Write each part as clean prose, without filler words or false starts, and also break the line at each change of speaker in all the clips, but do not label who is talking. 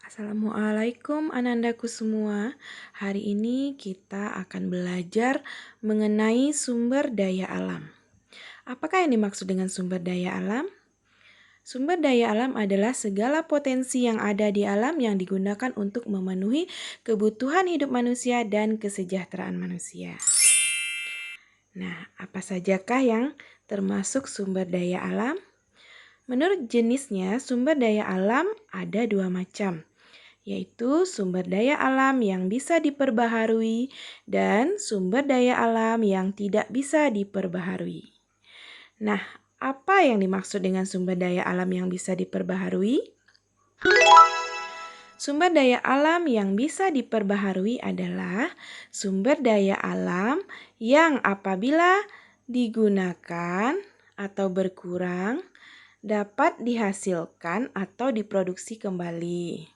Assalamualaikum anandaku semua. Hari ini kita akan belajar mengenai sumber daya alam. Apakah yang dimaksud dengan sumber daya alam? Sumber daya alam adalah segala potensi yang ada di alam yang digunakan untuk memenuhi kebutuhan hidup manusia dan kesejahteraan manusia. Nah, apa sajakah yang termasuk sumber daya alam? Menurut jenisnya, sumber daya alam ada dua macam, yaitu sumber daya alam yang bisa diperbaharui dan sumber daya alam yang tidak bisa diperbaharui. Nah, apa yang dimaksud dengan sumber daya alam yang bisa diperbaharui? Sumber daya alam yang bisa diperbaharui adalah sumber daya alam yang apabila digunakan atau berkurang dapat dihasilkan atau diproduksi kembali.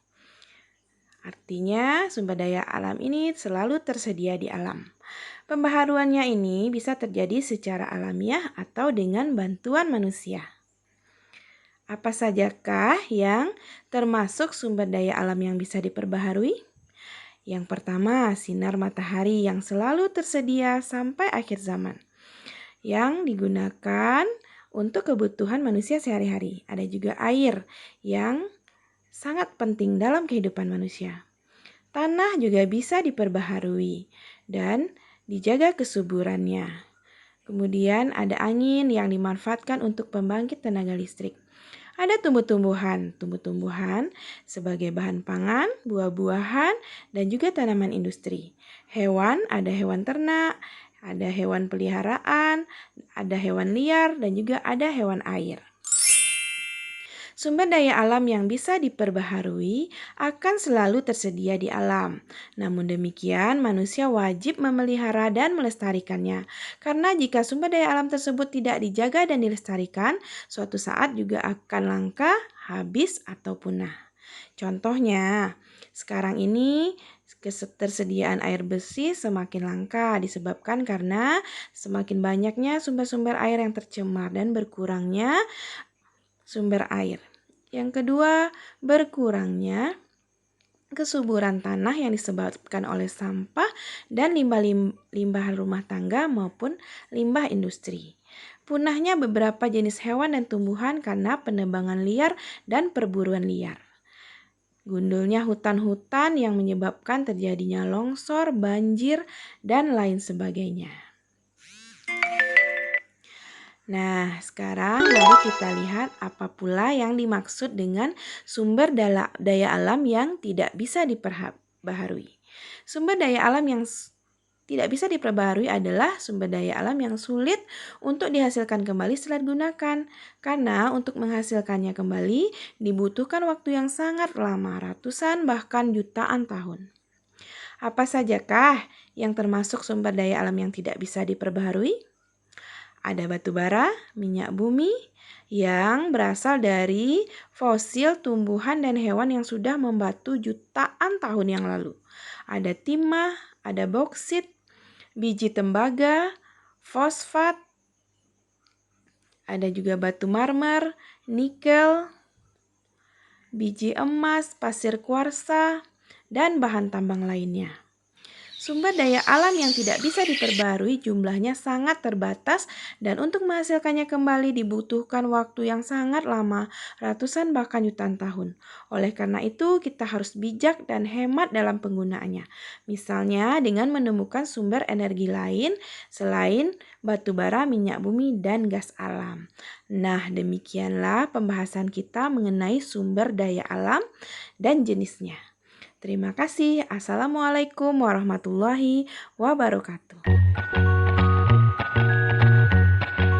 Artinya, sumber daya alam ini selalu tersedia di alam. Pembaharuannya ini bisa terjadi secara alamiah atau dengan bantuan manusia. Apa sajakah yang termasuk sumber daya alam yang bisa diperbaharui? Yang pertama, sinar matahari yang selalu tersedia sampai akhir zaman, yang digunakan untuk kebutuhan manusia sehari-hari. Ada juga air yang sangat penting dalam kehidupan manusia. Tanah juga bisa diperbaharui dan dijaga kesuburannya. Kemudian ada angin yang dimanfaatkan untuk pembangkit tenaga listrik. Ada tumbuh-tumbuhan sebagai bahan pangan, buah-buahan, dan juga tanaman industri. Hewan, ada hewan ternak, ada hewan peliharaan, ada hewan liar, dan juga ada hewan air. Sumber daya alam yang bisa diperbaharui akan selalu tersedia di alam. Namun demikian, manusia wajib memelihara dan melestarikannya. Karena jika sumber daya alam tersebut tidak dijaga dan dilestarikan, suatu saat juga akan langka, habis, atau punah. Contohnya, sekarang ini ketersediaan air bersih semakin langka disebabkan karena semakin banyaknya sumber-sumber air yang tercemar dan berkurangnya sumber air. Yang kedua, berkurangnya kesuburan tanah yang disebabkan oleh sampah dan limbah rumah tangga maupun limbah industri. Punahnya beberapa jenis hewan dan tumbuhan karena penebangan liar dan perburuan liar. Gundulnya hutan-hutan yang menyebabkan terjadinya longsor, banjir, dan lain sebagainya. Nah, sekarang mari kita lihat apa pula yang dimaksud dengan sumber daya alam yang tidak bisa diperbaharui. Sumber daya alam yang tidak bisa diperbaharui adalah sumber daya alam yang sulit untuk dihasilkan kembali setelah digunakan. Karena untuk menghasilkannya kembali dibutuhkan waktu yang sangat lama, ratusan bahkan jutaan tahun. Apa sajakah yang termasuk sumber daya alam yang tidak bisa diperbaharui? Ada batu bara, minyak bumi yang berasal dari fosil tumbuhan dan hewan yang sudah membatu jutaan tahun yang lalu. Ada timah, ada boksit, biji tembaga, fosfat, ada juga batu marmer, nikel, biji emas, pasir kuarsa, dan bahan tambang lainnya. Sumber daya alam yang tidak bisa diperbarui jumlahnya sangat terbatas dan untuk menghasilkannya kembali dibutuhkan waktu yang sangat lama, ratusan bahkan jutaan tahun. Oleh karena itu, kita harus bijak dan hemat dalam penggunaannya. Misalnya dengan menemukan sumber energi lain selain batu bara, minyak bumi, dan gas alam. Nah, demikianlah pembahasan kita mengenai sumber daya alam dan jenisnya. Terima kasih. Assalamualaikum warahmatullahi wabarakatuh.